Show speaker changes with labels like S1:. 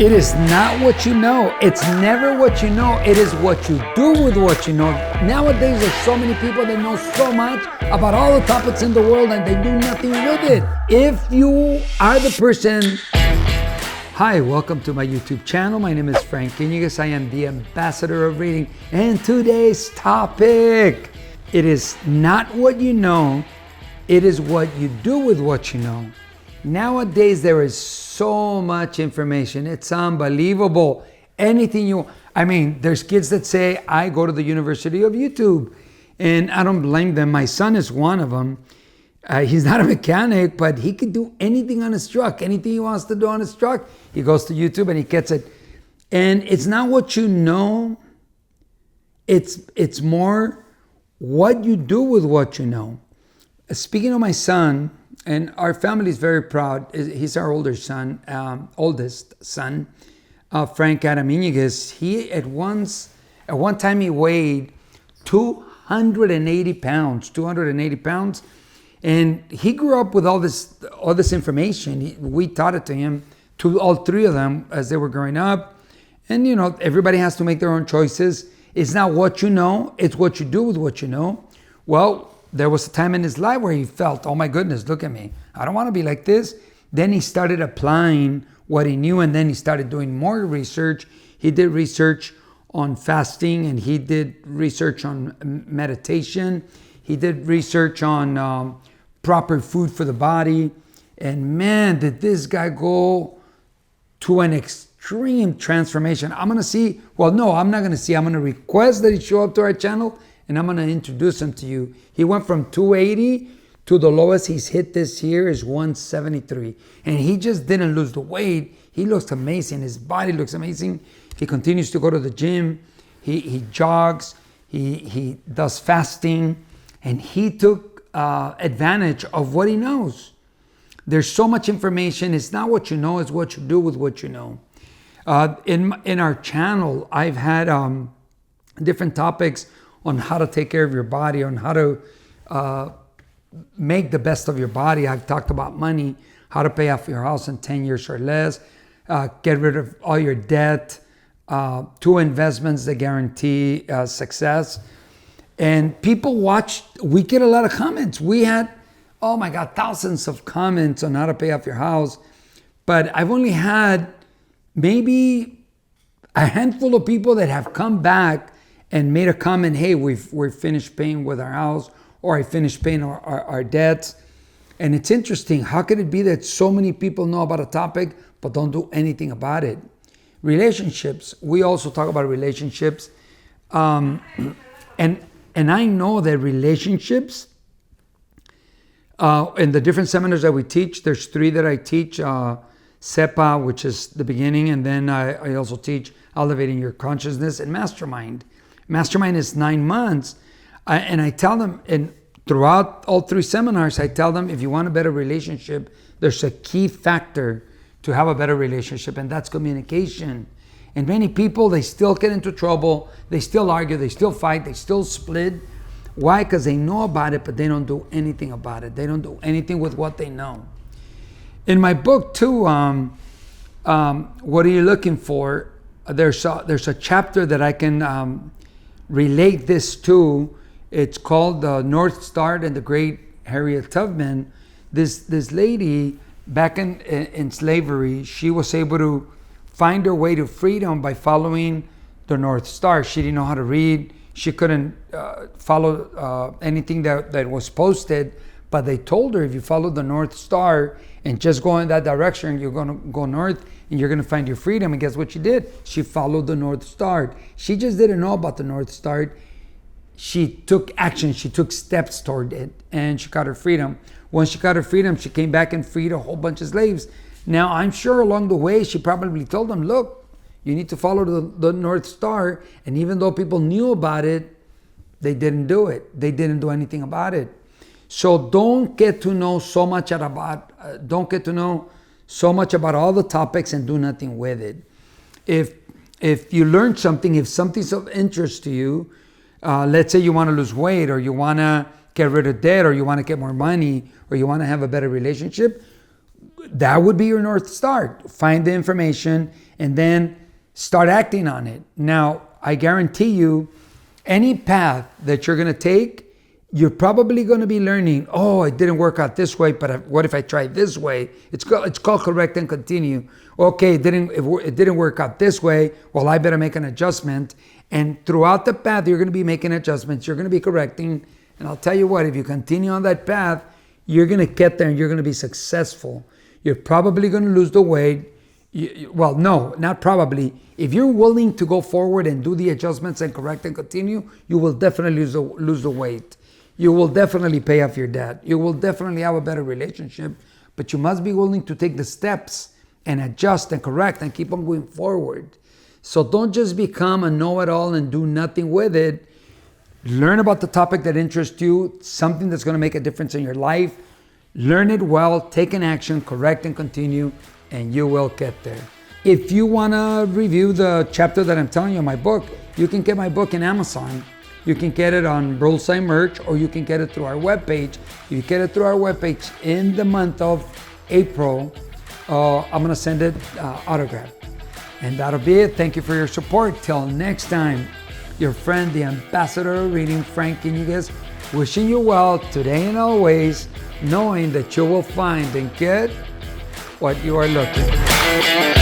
S1: It is not what you know. It's never what you know. It is what you do with what you know. Nowadays, there's so many people that know so much about all the topics in the world and they do nothing with it. If you are the person... Hi, welcome to my YouTube channel. My name is Frank Iñiguez. I am the ambassador of reading. And today's topic, it is not what you know. It is what you do with what you know. Nowadays, there is so much information. It's unbelievable. There's kids that say, I go to the University of YouTube. And I don't blame them. My son is one of them. He's not a mechanic, but he can do anything on his truck. Anything he wants to do on his truck, he goes to YouTube and he gets it. And it's not what you know. It's more what you do with what you know. Speaking of my son, and our family is very proud. He's our oldest son, Frank Adamas. He at one time he weighed 280 pounds. And he grew up with all this information. We taught it to him, to all three of them as they were growing up. And everybody has to make their own choices. It's not what you know, it's what you do with what you know. Well, there was a time in his life where he felt, oh my goodness, look at me. I don't want to be like this. Then he started applying what he knew, and then he started doing more research. He did research on fasting, and he did research on meditation. He did research on proper food for the body. And man, did this guy go to an extreme transformation. I'm not going to see. I'm going to request that he show up to our channel, and I'm going to introduce him to you. He went from 280 to the lowest he's hit this year is 173. And he just didn't lose the weight. He looks amazing. His body looks amazing. He continues to go to the gym. He jogs. He does fasting. And he took advantage of what he knows. There's so much information. It's not what you know, it's what you do with what you know. In our channel, I've had different topics on how to take care of your body, on how to make the best of your body. I've talked about money, how to pay off your house in 10 years or less, get rid of all your debt, 2 investments that guarantee success. And people watch, we get a lot of comments. We had, oh my God, thousands of comments on how to pay off your house. But I've only had maybe a handful of people that have come back and made a comment, hey, we're finished paying with our house, or I finished paying our debts. And it's interesting, how could it be that so many people know about a topic but don't do anything about it? Relationships, we also talk about relationships. And I know that relationships, in the different seminars that we teach, there's 3 that I teach, SEPA, which is the beginning, and then I also teach Elevating Your Consciousness, and Mastermind. Mastermind is 9 months. And I tell them, and throughout all 3 seminars, I tell them, if you want a better relationship, there's a key factor to have a better relationship, and that's communication. And many people, they still get into trouble, they still argue, they still fight, they still split. Why? Because they know about it, but they don't do anything about it. They don't do anything with what they know. In my book too, What Are You Looking For? There's a chapter that I can relate this to. It's called The North Star and the Great Harriet Tubman. This lady, back in slavery, she was able to find her way to freedom by following the North Star. She didn't know how to read. She couldn't follow anything that was posted, but they told her, if you follow the North Star and just go in that direction, you're going to go north and you're going to find your freedom. And guess what she did? She followed the North Star. She just didn't know about the North Star. She took action. She took steps toward it, and she got her freedom. Once she got her freedom, she came back and freed a whole bunch of slaves. Now, I'm sure along the way, she probably told them, look, you need to follow the North Star. And even though people knew about it, they didn't do it. They didn't do anything about it. So don't get to know so much about all the topics and do nothing with it. If you learn something, if something's of interest to you, let's say you want to lose weight, or you want to get rid of debt, or you want to get more money, or you want to have a better relationship, that would be your North Star. Find the information and then start acting on it. Now, I guarantee you, any path that you're going to take, you're probably going to be learning, oh, it didn't work out this way, but what if I try this way? It's called correct and continue. Okay, it didn't work out this way. Well, I better make an adjustment. And throughout the path, you're going to be making adjustments. You're going to be correcting. And I'll tell you what, if you continue on that path, you're going to get there and you're going to be successful. You're probably going to lose the weight. Well, no, not probably. If you're willing to go forward and do the adjustments and correct and continue, you will definitely lose the weight. You will definitely pay off your debt. You will definitely have a better relationship, but you must be willing to take the steps and adjust and correct and keep on going forward. So don't just become a know-it-all and do nothing with it. Learn about the topic that interests you, something that's going to make a difference in your life. Learn it well, take an action, correct and continue, and you will get there. If you want to review the chapter that I'm telling you in my book, you can get my book in Amazon. You can get it on Bullseye Merch, or you can get it through our webpage. If you get it through our webpage in the month of April, I'm going to send it autographed. And that'll be it. Thank you for your support. Till next time, your friend, the ambassador of reading, Frank Iñiguez, wishing you well today and always, knowing that you will find and get what you are looking for.